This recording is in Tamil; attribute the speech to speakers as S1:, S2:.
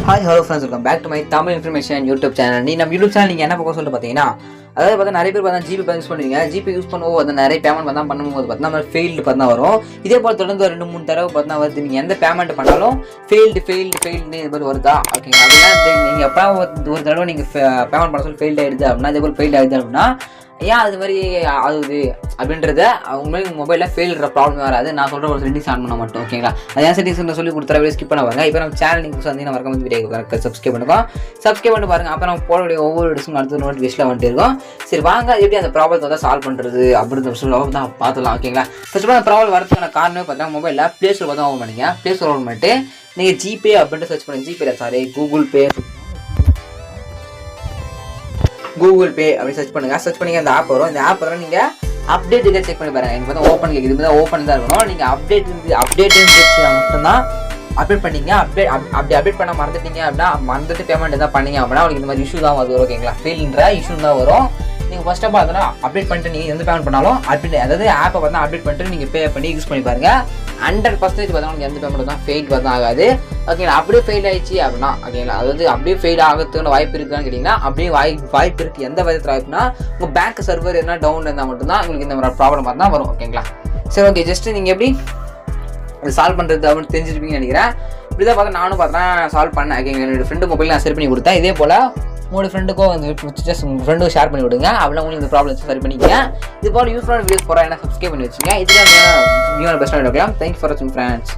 S1: Hi hello friends, welcome back to my Tamil information YouTube channel. நம்ம யூடியூப் சேனல் நீங்கள் என்ன பக்கம் சொல்லிட்டு பார்த்தீங்கன்னா, அதாவது பார்த்தா நிறைய பேர் பார்த்தா ஜிபே யூஸ் பண்ணுவீங்க. ஜிபே யூஸ் பண்ணுவோம் அது நிறைய பேமெண்ட் பார்த்தா பண்ணும்போது பார்த்தா ஃபெயில்டு பார்த்தா வரும். இதே போல் தொடர்ந்து 2-3 தடவை பார்த்தா வருது. நீங்கள் எந்த பேமெண்ட் பண்ணாலும் ஃபெயில்டு இது மாதிரி வருதா? ஓகேங்களா? அப்படின்னா நீங்கள் எப்போ ஒரு தடவை நீங்கள் பேமெண்ட் பண்ண சொல்லி ஃபெயில்டு ஆகிடுது அப்படின்னா, இதே போல் ஃபெயில்டு ஆகிடுது அப்படின்னா ஏன் அது மாதிரி ஆகுது அப்படின்றத உண்மையிலே உங்கள் மொபைலில் ஃபெயில்ற ப்ராப்ளம் வராது. நான் சொல்கிற ஒரு செட்டிங்ஸ் ஆன் பண்ண மாட்டோம். ஓகேங்களா? அது ஏன் செட்டிங்ஸ் சொல்லி கொடுத்துற வீடியோ ஸ்கிப் பண்ண பாருங்க. இப்போ நம்ம சேனல் நீங்கள் வந்தீங்கன்னா மறக்காம வீடியோ சப்ஸ்கிரைப் பண்ணுவோம். சப்ஸ்கிரைப் பண்ணி பாருங்கள். அப்போ நம்ம போடக்கூடிய ஒவ்வொரு வீடியோஸும் அடுத்த நோட்டிஃபிகேஷனில் வந்துட்டு இருக்கோம். சரி வாங்க, எப்படி அந்த ப்ராப்ளத்தை வந்து சால்வ் பண்ணுறது அப்படின்ற சொல்லி தான் பார்த்துலாம். ஓகேங்களா? ஃபர்ஸ்ட் ஆஃப் ஆல் அந்த ப்ராப்ளம் வரதுக்கான காரணமே பார்த்தா மொபைலில் ப்ளே ஸ்டோர் பார்த்தா ஓப்பன் பண்ணிங்க. ப்ளே ஸ்டோர் ஓப்பன் பண்ணிட்டு நீங்கள் ஜிபே அப்படின்ட்டு சர்ச் பண்ணுங்க. ஜிபே கூகுள் பே அப்படி சர்ச் பண்ணுங்க. சர்ச் பண்ணி அந்த ஆப் வரும். இந்த ஆப் வரும். நீங்கள் அப்டேட் இதை செக் பண்ணி பாருங்க. எனக்கு பார்த்தா ஓப்பன் கேட்குது. இது மாதிரி ஓப்பன் தான் இருக்கணும். நீங்கள் அப்டேட் மட்டும்தான் அப்டேட் பண்ணிங்க. அப்படி அப்டேட் பண்ண மறந்துட்டீங்க அப்படின்னா, மறந்துட்டு பேமெண்ட் எதாவது பண்ணீங்க அப்படின்னா உங்களுக்கு இந்த மாதிரி இஷ்யூ தான் வரும். ஓகேங்களா? ஃபெயில்ன்ற இஷ்யூ தான் வரும். நீங்கள் ஃபர்ஸ்ட் ஆஃப் ஆல் அதெல்லாம் அப்டேட் பண்ணிட்டு நீங்கள் எந்த பேமெண்ட் பண்ணாலும் அதாவது ஆப்பை வந்து அப்டேட் பண்ணிட்டு நீங்கள் பே பண்ணி யூஸ் பண்ணி பாருங்கள். 100% பார்த்தா உங்களுக்கு எந்த பேமெண்ட் தான் ஃபெயில் பார்த்தா ஆகாது. ஓகேங்களா? அப்படியே ஃபெயில் ஆயிடுச்சு அப்படின்னா, ஓகேங்களா, அதாவது அப்படியே ஃபெயில் ஆகிறதுக்கு வாய்ப்பு இருக்குன்னு கேட்டிங்கன்னா, அப்படியே வாய்ப்பு இருக்குது. எந்த விதத்தில் வாய்ப்புனா, உங்கள் பேங்க் சர்வர் என்ன டவுன் இருந்தால் மட்டும்தான் உங்களுக்கு இந்த மாதிரி ப்ராப்ளம் பார்த்தா வரும். ஓகேங்களா? சரி, ஓகே. ஜஸ்ட் நீங்கள் எப்படி அதை சால்வ் பண்ணுறது அப்படின்னு தெரிஞ்சிருப்பீங்கன்னு நினைக்கிறேன். இப்படி தான் பார்த்தா நானும் பார்த்தா சால்வ் பண்ணேன். ஓகேங்களா? என்னோடய ஃப்ரெண்டு மொபைல் நான் சரி பண்ணி கொடுத்தேன். இதே போல் உங்களோட ஃப்ரெண்டுக்கும் வந்து ஜஸ்ட் உங்கள் ஃப்ரெண்டுக்கும் ஷேர் பண்ணி விடுங்க. அப்படின்னா உங்களுக்கு இந்த ப்ராப்ளம் சரி பண்ணிக்கங்க. இது போல் யூஸ்ஃபுல்லான வீடியோஸ் போகிறேன். என்ன சப்ஸ்கிரைப் பண்ணி வச்சுங்க. இதுதான் பெஸ்ட்டாக இருக்கலாம். தேங்க்யூ ஃபார் வாட்சிங் ஃப்ரெண்ட்ஸ்.